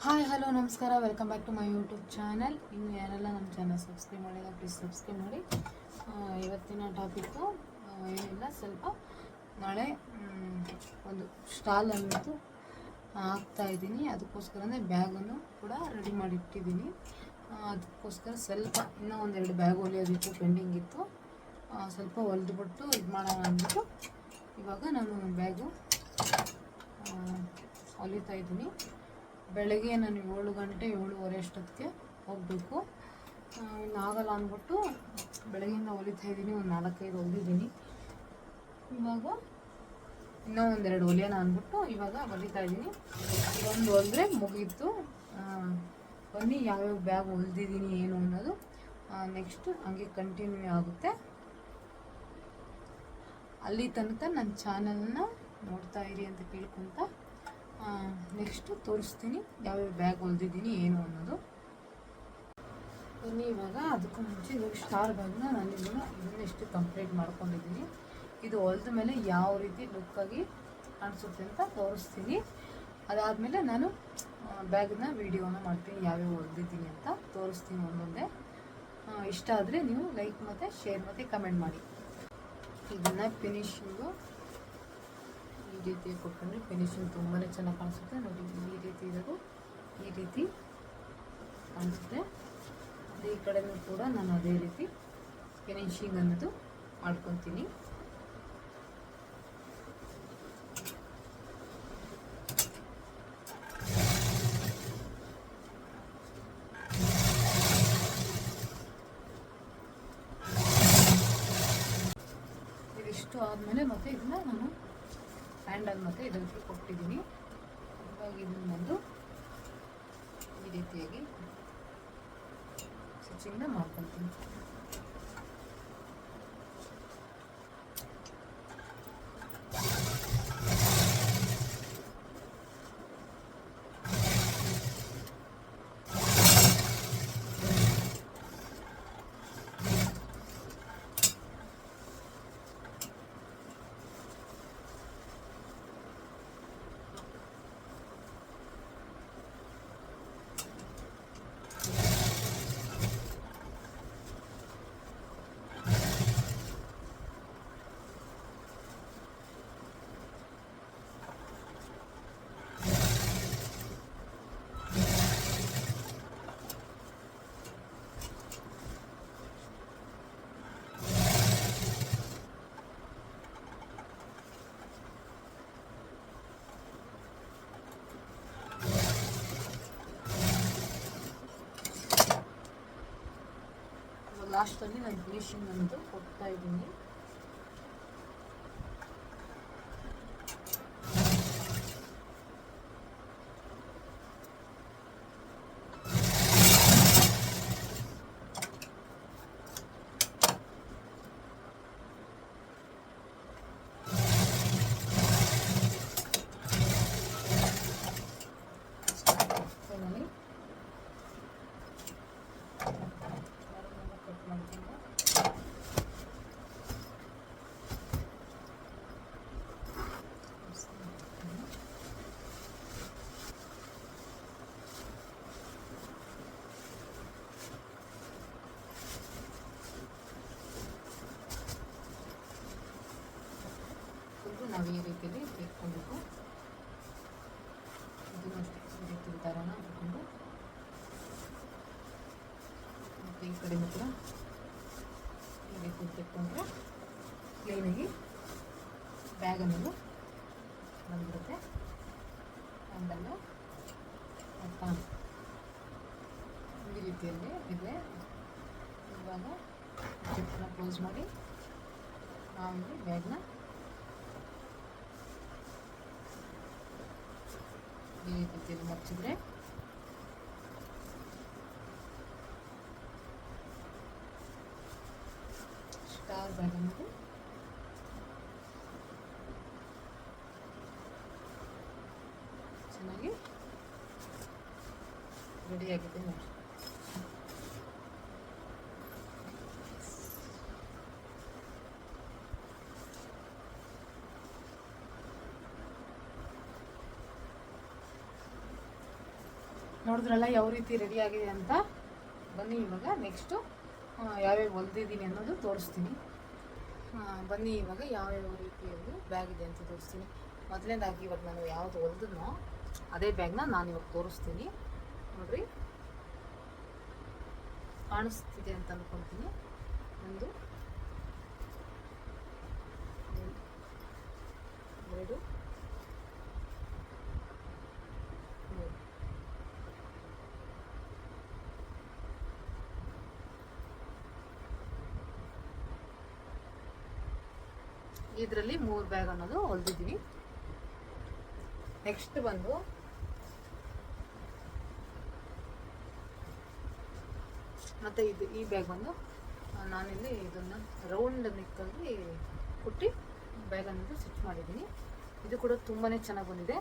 Hi hello ನಮಸ್ಕಾರ, welcome back to my YouTube channel. ಇನ್ನು ಯಾರೆಲ್ಲ ನಮ್ಮ ಚಾನಲ್ ಸಬ್ಸ್ಕ್ರೈಬ್ ಮಾಡಿಲ್ಲ ಪ್ಲೀಸ್ ಸಬ್ಸ್ಕ್ರೈಬ್ ಮಾಡಿ. ಇವತ್ತಿನ ಟಾಪಿಕ್ಕು ಏನಿಲ್ಲ, ಸ್ವಲ್ಪ ನಾಳೆ ಒಂದು ಸ್ಟಾಲ್ ಅನ್ನೋದು ಹಾಕ್ತಾಯಿದ್ದೀನಿ. ಅದಕ್ಕೋಸ್ಕರನೇ ಬ್ಯಾಗನ್ನು ಕೂಡ ರೆಡಿ ಮಾಡಿ ಇಟ್ಟಿದ್ದೀನಿ. ಅದಕ್ಕೋಸ್ಕರ ಸ್ವಲ್ಪ ಇನ್ನೂ ಒಂದೆರಡು ಬ್ಯಾಗ್ ಹೊಲಿಯೋದಿತ್ತು, ಪೆಂಡಿಂಗ್ ಇತ್ತು. ಸ್ವಲ್ಪ ಹೊಲಿದ್ಬಿಟ್ಟು ಇದು ಮಾಡೋಣ ಅಂದ್ಬಿಟ್ಟು ಇವಾಗ ನಾನು ಬ್ಯಾಗು ಹೊಲಿತಾ ಇದ್ದೀನಿ. ಬೆಳಗ್ಗೆ ನಾನು 7 ಗಂಟೆ 7:15 ಅಷ್ಟೊತ್ತಿಗೆ ಹೋಗಬೇಕು. ಇನ್ನಾಗಲ್ಲ ಅಂದ್ಬಿಟ್ಟು ಬೆಳಗ್ಗೆಯಿಂದ ಹೊಲಿತಾ ಇದ್ದೀನಿ. ಒಂದು 4-5 ಹೊಲಿದ್ದೀನಿ. ಇವಾಗ ಇನ್ನೂ ಒಂದೆರಡು ಹೊಲಿಯೋಣ ಅಂದ್ಬಿಟ್ಟು ಇವಾಗ ಹೊಲಿತಾ ಇದ್ದೀನಿ. ಇದೊಂದು ಹೊಲಿದ್ರೆ ಮುಗೀತು. ಬನ್ನಿ ಯಾವ್ಯಾವ ಬ್ಯಾಗ್ ಹೊಲಿದಿದ್ದೀನಿ ಏನು ಅನ್ನೋದು ನೆಕ್ಸ್ಟ್ ಹಂಗೆ ಕಂಟಿನ್ಯೂ ಆಗುತ್ತೆ. ಅಲ್ಲಿ ತನಕ ನನ್ನ ಚಾನಲ್ನ ನೋಡ್ತಾ ಇರಿ ಅಂತ ಕೇಳ್ಕೊತ ನೆಕ್ಸ್ಟು ತೋರಿಸ್ತೀನಿ ಯಾವ್ಯಾವ ಬ್ಯಾಗ್ ಹೊಲಿದಿದ್ದೀನಿ ಏನು ಅನ್ನೋದು. ಬನ್ನಿ ಇವಾಗ ಅದಕ್ಕೂ ಮುಂಚೆ ಇವಾಗ ಸ್ಟಾರ್ ಬ್ಯಾಗ್ನ ನಾನು ಇದನ್ನೆಷ್ಟು ಕಂಪ್ಲೀಟ್ ಮಾಡ್ಕೊಂಡಿದ್ದೀನಿ. ಇದು ಹೊಲಿದ ಮೇಲೆ ಯಾವ ರೀತಿ ಲುಕ್ಕಾಗಿ ಕಾಣಿಸುತ್ತೆ ಅಂತ ತೋರಿಸ್ತೀನಿ. ಅದಾದಮೇಲೆ ನಾನು ಬ್ಯಾಗ್ನ ವೀಡಿಯೋನ ಮಾಡ್ತೀನಿ, ಯಾವ್ಯಾವ ಹೊಲಿದಿದ್ದೀನಿ ಅಂತ ತೋರಿಸ್ತೀನಿ ಒಂದೊಂದೇ. ಇಷ್ಟ ಆದರೆ ನೀವು ಲೈಕ್ ಮತ್ತು ಶೇರ್ ಮತ್ತು ಕಮೆಂಟ್ ಮಾಡಿ. ಇದನ್ನು ಫಿನಿಶಿಂಗು ಈ ರೀತಿ ಕೊಟ್ಕೊಂಡ್ರೆ ಫಿನಿಶಿಂಗ್ ತುಂಬಾ ಚೆನ್ನಾಗಿ ಕಾಣಿಸುತ್ತೆ. ನೋಡಿ, ಈ ರೀತಿ ಇರೋದು ಈ ರೀತಿ ಕಾಣಿಸುತ್ತೆ. ಈ ಕಡೆನೂ ಕೂಡ ನಾನು ಅದೇ ರೀತಿ ಫಿನಿಶಿಂಗ್ ಅನ್ನೋದು ಮಾಡ್ಕೊತೀನಿ. ಇದಿಷ್ಟು ಆದಮೇಲೆ ಮತ್ತೆ ಇದನ್ನ ನಾನು ಹ್ಯಾಂಡಲ್ ಮತ್ತು ಇದಕ್ಕೆ ಕೊಟ್ಟಿದ್ದೀನಿ. ಇವಾಗ ಇದನ್ನು ಬಂದು ಈ ರೀತಿಯಾಗಿ ಸ್ಟಿಚಿಂಗ್ನ ಮಾಡ್ಕೊತೀನಿ. ಲಾಸ್ಟಲ್ಲಿ ನಾನು ಫಿನಿಶಿಂಗ್ ಅನ್ನೋದು ಕೊಡ್ತಾ ಇದ್ದೀನಿ. ನಾವು ಈ ರೀತಿಯಲ್ಲಿ ತೆಗೆದುಕೊಳ್ಬೇಕು. ಇದನ್ನು ಈ ರೀತಿ ದಾರನ ಹಾಕಿಕೊಂಡು ಮತ್ತು ಈ ಕಡೆಯೂ ಕೂಡ ಈ ರೀತಿ ತೆಗೆದುಕೊಂಡ್ರೆ ಕ್ಲೀನಾಗಿ ಬ್ಯಾಗ್ ಅನ್ನೋದು ಬಂದ್ಬಿಡುತ್ತೆ. ಹ್ಯಾಂಡಲ್ಲು ಈ ರೀತಿಯಲ್ಲಿ ಇದೆ. ಇವಾಗ ಜಿಪ್ಪನ್ನ ಕ್ಲೋಸ್ ಮಾಡಿ ನಾವಿಲ್ಲಿ ಬ್ಯಾಗ್ನ ಈ ರೀತಿಯಲ್ಲಿ ಮರ್ಚಿದ್ರೆ ಸ್ಟಾರ್ ಬ್ಯಾಗ್ ಅನ್ನೋದು ಚೆನ್ನಾಗಿ ರೆಡಿಯಾಗಿದೆ ನೋಡಿ. ನೋಡಿದ್ರಲ್ಲ ಯಾವ ರೀತಿ ರೆಡಿ ಆಗಿದೆ ಅಂತ. ಬನ್ನಿ ಇವಾಗ ನೆಕ್ಸ್ಟು ಯಾವ್ಯಾವ ಹೊಲ್ದಿದ್ದೀನಿ ಅನ್ನೋದು ತೋರಿಸ್ತೀನಿ. ಬನ್ನಿ ಇವಾಗ ಯಾವ್ಯಾವ ರೀತಿಯಲ್ಲಿ ಬ್ಯಾಗ್ ಇದೆ ಅಂತ ತೋರಿಸ್ತೀನಿ. ಮೊದಲನೇದಾಗಿ ಇವಾಗ ನಾನು ಯಾವುದು ಹೊಲ್ದನೋ ಅದೇ ಬ್ಯಾಗ್ನ ನಾನು ಇವಾಗ ತೋರಿಸ್ತೀನಿ. ನೋಡ್ರಿ, ಕಾಣಿಸ್ತಿದೆ ಅಂತ ಅಂದ್ಕೊತೀನಿ. ಒಂದು, ಎರಡು, ಮೂರು. ಇದರಲ್ಲಿ 3 ಬ್ಯಾಗ್ ಅನ್ನೋದು ಹೊಲ್ದಿದ್ದೀವಿ. ನೆಕ್ಸ್ಟ್ ಬಂದು ಮತ್ತೆ ಈ ಬ್ಯಾಗ್ ಬಂದು ನಾನಿಲ್ಲಿ ಇದನ್ನು ರೌಂಡ್ ನೆಕ್ಕಲ್ಲಿ ಕುಟ್ಟಿ ಬ್ಯಾಗ್ ಅನ್ನೋದು ಸ್ಟಿಚ್ ಮಾಡಿದ್ದೀನಿ. ಇದು ಕೂಡ ತುಂಬಾ ಚೆನ್ನಾಗಿ ಬಂದಿದೆ.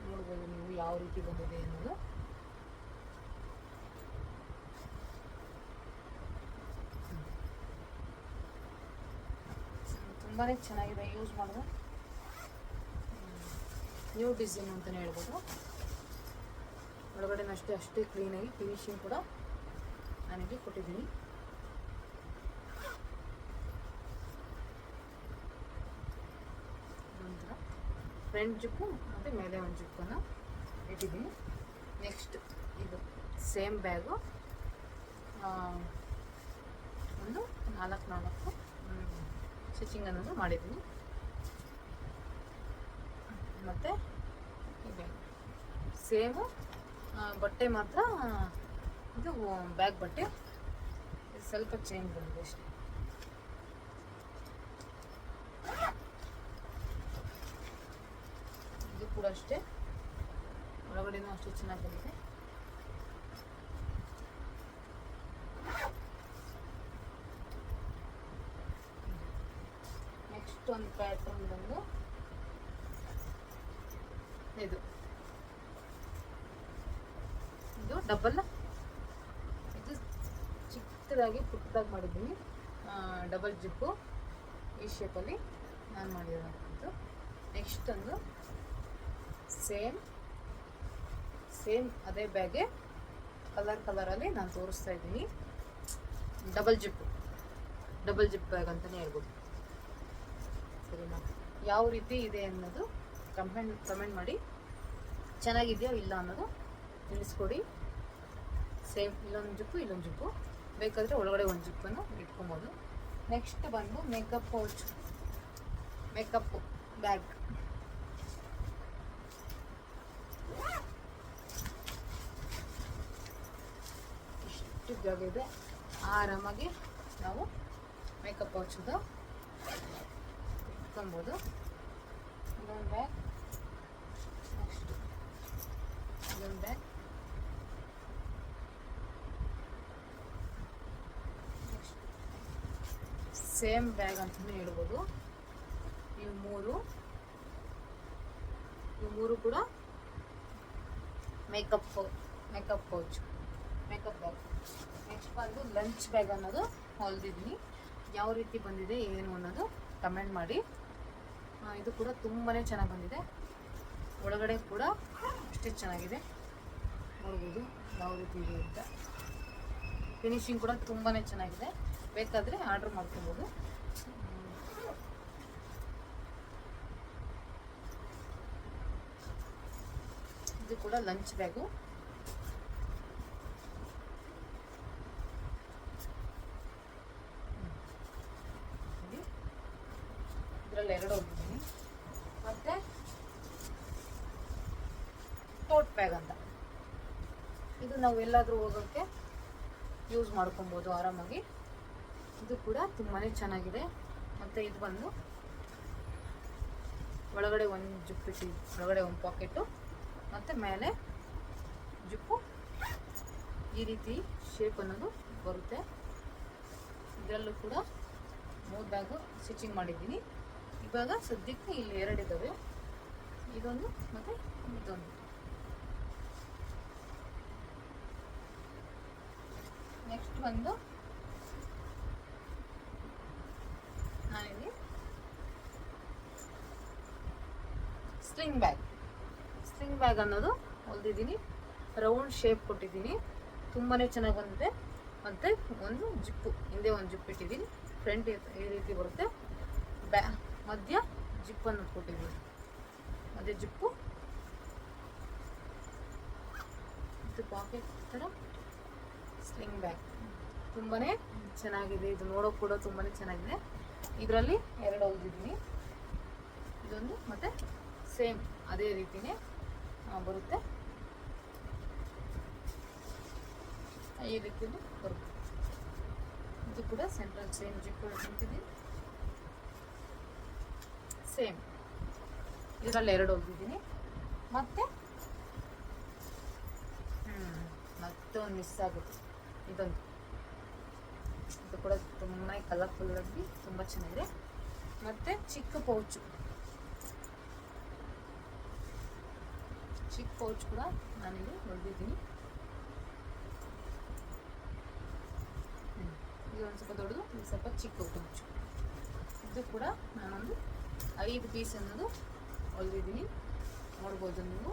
ನೋಡ್ಬೋದು ನೀವು ಯಾವ ರೀತಿ ಬಂದಿದೆ ಅನ್ನೋದು. ತುಂಬಾ ಚೆನ್ನಾಗಿದೆ, ಯೂಸ್ ಮಾಡೋದು ನ್ಯೂ ಡಿಸೈನ್ ಅಂತಲೇ ಹೇಳ್ಬೋದು. ಒಳಗಡೆ ಅಷ್ಟೇ ಕ್ಲೀನಾಗಿ ಫಿನಿಶಿಂಗ್ ಕೂಡ ನನಗೆ ಕೊಟ್ಟಿದ್ದೀನಿ. ನಂತರ ಫ್ರಂಟ್ ಜಿಪ್ಪು ಮತ್ತು ಮೇಲೆ ಒಂದು ಜಿಪ್ಪನ್ನು ಇಟ್ಟಿದ್ದೀನಿ. ನೆಕ್ಸ್ಟ್ ಇದು ಸೇಮ್ ಬ್ಯಾಗು ಒಂದು 4 ಸ್ಟಿಚಿಂಗ್ ಅನ್ನೋದು ಮಾಡಿದ್ದೀನಿ. ಮತ್ತು ಈ ಬ್ಯಾಗ್ ಸೇಮು, ಬಟ್ಟೆ ಮಾತ್ರ ಇದು ಬ್ಯಾಗ್ ಬಟ್ಟೆ ಸ್ವಲ್ಪ ಚೇಂಜ್ ಬಂದಿದೆ ಅಷ್ಟೇ. ಇದು ಕೂಡ ಅಷ್ಟೇ, ಒಳಗಡೆನೂ ಅಷ್ಟೇ ಚೆನ್ನಾಗಿ ಬಂದಿದೆ. ನೆಕ್ಸ್ಟ್ ಒಂದು ಪ್ಯಾಟರ್ನ್ ಬಂದು ಇದು ಡಬಲ್, ಇದು ಚಿಕ್ಕದಾಗಿ ಪುಟ್ಟದಾಗಿ ಮಾಡಿದ್ದೀನಿ. ಡಬಲ್ ಜಿಪ್ಪು ಈ ಶೇಪಲ್ಲಿ ನಾನು ಮಾಡಿರೋದು. ನೆಕ್ಸ್ಟ್ ಒಂದು ಸೇಮ್ ಅದೇ ಬ್ಯಾಗೆ ಕಲರಲ್ಲಿ ನಾನು ತೋರಿಸ್ತಾ ಇದ್ದೀನಿ. ಡಬಲ್ ಜಿಪ್ ಬ್ಯಾಗ್ ಅಂತಲೇ ಹೇಳ್ಬೋದು. ಸರಿನಾ? ಯಾವ ರೀತಿ ಇದೆ ಅನ್ನೋದು ಕಮೆಂಟ್ ಮಾಡಿ. ಚೆನ್ನಾಗಿದೆಯೋ ಇಲ್ಲ ಅನ್ನೋದು ತಿಳಿಸ್ಕೊಡಿ. ಸೇಮ್ ಇಲ್ಲೊಂದು ಜಿಪ್ಪು ಬೇಕಾದರೆ ಒಳಗಡೆ ಒಂದು ಜಿಪ್ಪನ್ನು ಇಟ್ಕೊಬೋದು. ನೆಕ್ಸ್ಟ್ ಬಂದು ಮೇಕಪ್ ಬ್ಯಾಗ್. ಇಷ್ಟು ಬ್ಯಾಗ್ ಇದೆ, ಆರಾಮಾಗಿ ನಾವು ಮೇಕಪ್ ಪೌಚದು ಇಟ್ಕೊಬೋದು. ಇದೊಂದು ಬ್ಯಾಗ್, ನೆಕ್ಸ್ಟ್ ಇದೊಂದು ಬ್ಯಾಗ್, ನೆಕ್ಸ್ಟ್ ಸೇಮ್ ಬ್ಯಾಗ್ ಅಂತಲೇ ಹೇಳ್ಬೋದು. ಇವು ಮೂರು ಕೂಡ makeup pouch, makeup bag. Next ಬಂದು ಲಂಚ್ ಬ್ಯಾಗ್ ಅನ್ನೋದು ಹೊಲ್ದಿದ್ದೀನಿ. ಯಾವ ರೀತಿ ಬಂದಿದೆ ಏನು ಅನ್ನೋದು ಕಮೆಂಟ್ ಮಾಡಿ. ಇದು ಕೂಡ ತುಂಬಾ ಚೆನ್ನಾಗಿ ಬಂದಿದೆ. ಒಳಗಡೆ ಕೂಡ ಅಷ್ಟೇ ಚೆನ್ನಾಗಿದೆ, ನೋಡ್ಬೋದು ಯಾವ ರೀತಿ ಇದೆ ಅಂತ. ಫಿನಿಶಿಂಗ್ ಕೂಡ ತುಂಬಾ ಚೆನ್ನಾಗಿದೆ, ಬೇಕಾದರೆ ಆರ್ಡ್ರ್ ಮಾಡ್ಕೊಬೋದು. ಇದು ಕೂಡ ಲಂಚ್ ಬ್ಯಾಗು. ಇದರಲ್ಲಿ 2 ಹೋಗಿದ್ದೀನಿ. ಮತ್ತು ಟೋಟ್ ಬ್ಯಾಗ್ ಅಂತ, ಇದು ನಾವು ಎಲ್ಲಾದರೂ ಹೋಗೋಕ್ಕೆ ಯೂಸ್ ಮಾಡ್ಕೊಬೋದು ಆರಾಮಾಗಿ. ಇದು ಕೂಡ ತುಂಬಾ ಚೆನ್ನಾಗಿದೆ. ಮತ್ತು ಇದು ಬಂದು ಒಳಗಡೆ ಒಂದು ಜಿಪ್ ಇಟ್ಟು, ಒಳಗಡೆ ಒಂದು ಪಾಕೆಟು ಮತ್ತು ಮೇಲೆ ಜಿಪ್ಪು. ಈ ರೀತಿ ಶೇಪ್ ಅನ್ನೋದು ಬರುತ್ತೆ. ಇದರಲ್ಲೂ ಕೂಡ 3 ಬ್ಯಾಗು ಸ್ಟಿಚಿಂಗ್ ಮಾಡಿದ್ದೀನಿ. ಇವಾಗ ಸದ್ಯಕ್ಕೆ ಇಲ್ಲಿ 2 ಇದ್ದಾವೆ, ಇದೊಂದು ಮತ್ತು ಇದೊಂದು. ನೆಕ್ಸ್ಟ್ ಬಂದು ನಾನಿಲ್ಲಿ ಸ್ಲಿಂಗ್ ಬ್ಯಾಗ್ ಅನ್ನೋದು ಹೊಲ್ದಿದ್ದೀನಿ. ರೌಂಡ್ ಶೇಪ್ ಕೊಟ್ಟಿದ್ದೀನಿ, ತುಂಬಾ ಚೆನ್ನಾಗಿ ಬಂದಿದೆ. ಮತ್ತು ಒಂದು ಜಿಪ್ಪು, ಹಿಂದೆ ಒಂದು ಜಿಪ್ ಇಟ್ಟಿದ್ದೀನಿ, ಫ್ರಂಟ್ ಈ ರೀತಿ ಬರುತ್ತೆ. ಮಧ್ಯ ಜಿಪ್ಪನ್ನು ಕೊಟ್ಟಿದ್ದೀನಿ, ಮಧ್ಯ ಜಿಪ್ಪು, ಇದು ಪಾಕೆಟ್ ಥರ ಸ್ಲಿಂಗ್ ಬ್ಯಾಗ್. ತುಂಬಾ ಚೆನ್ನಾಗಿದೆ, ಇದು ನೋಡೋಕೆ ಕೂಡ ತುಂಬಾ ಚೆನ್ನಾಗಿದೆ. ಇದರಲ್ಲಿ 2 ಹೊಲ್ದಿದ್ದೀನಿ, ಇದೊಂದು ಮತ್ತು ಸೇಮ್ ಅದೇ ರೀತಿಯೇ ಬರುತ್ತೆ, ಈ ರೀತಿಯೂ ಬರುತ್ತೆ. ಇದು ಕೂಡ ಸೆಂಟ್ರಲ್ ಸೇಮ್ ಜಿಪ್ ನಿಂತಿದ್ದೀನಿ, ಸೇಮ್ ಇದರಲ್ಲಿ 2 ಹೊಲ್ದಿದ್ದೀನಿ. ಮತ್ತು ಮತ್ತೊಂದು ಮಿಸ್ ಆಗುತ್ತೆ, ಇದೊಂದು, ಇದು ಕೂಡ ತುಂಬ ಕಲರ್ಫುಲ್ಲಾಗಿ ತುಂಬ ಚೆನ್ನಾಗಿದೆ. ಮತ್ತು ಚಿಕ್ಕ ಪೌಚ್ ಕೂಡ ನಾನಿಲ್ಲಿ ಹೊಲ್ದಿದ್ದೀನಿ. ಇದು ಒಂದು ಸ್ವಲ್ಪ ದೊಡ್ಡದು, ಇದು ಸ್ವಲ್ಪ ಚಿಕ್ಕ ಪೌಚ್. ಇದು ಕೂಡ ನಾನೊಂದು 5 ಪೀಸ್ ಅನ್ನೋದು ಹೊಲ್ದಿದ್ದೀನಿ, ನೋಡ್ಬೋದು ನೀವು.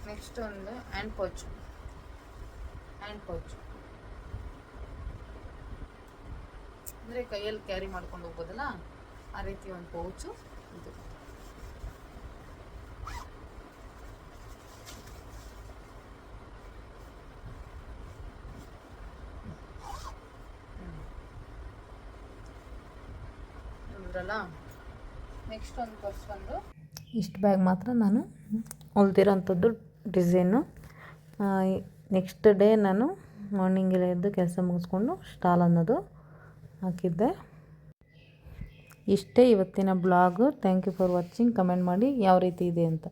ನೆಕ್ಸ್ಟ್ ಒಂದು ಹ್ಯಾಂಡ್ ಪೌಚ್ ಅಂದರೆ ಕೈಯಲ್ಲಿ ಕ್ಯಾರಿ ಮಾಡ್ಕೊಂಡು ಹೋಗ್ಬೋದಲ್ಲ, ಆ ರೀತಿ ಒಂದು ಪೌಚು ಇದು. ನೋಡಿದ್ರಲ್ಲ. ನೆಕ್ಸ್ಟ್ ಒಂದು ಪರ್ಸ್ ಬಂದು ಇಷ್ಟು ಬ್ಯಾಗ್ ಮಾತ್ರ ನಾನು ಹೊಲ್ದಿರೋಂಥದ್ದು ಡಿಸೈನು. ನೆಕ್ಸ್ಟ್ ಡೇ ನಾನು ಮಾರ್ನಿಂಗೆಲ್ಲ ಎದ್ದು ಕೆಲಸ ಮುಗಿಸ್ಕೊಂಡು ಸ್ಟಾಲ್ ಅನ್ನೋದು ಹಾಕಿದ್ದೆ. ಇಷ್ಟೇ ಇವತ್ತಿನ blog. Thank you for watching. Comment ಮಾಡಿ ಯಾವ ರೀತಿ ಇದೆ ಅಂತ.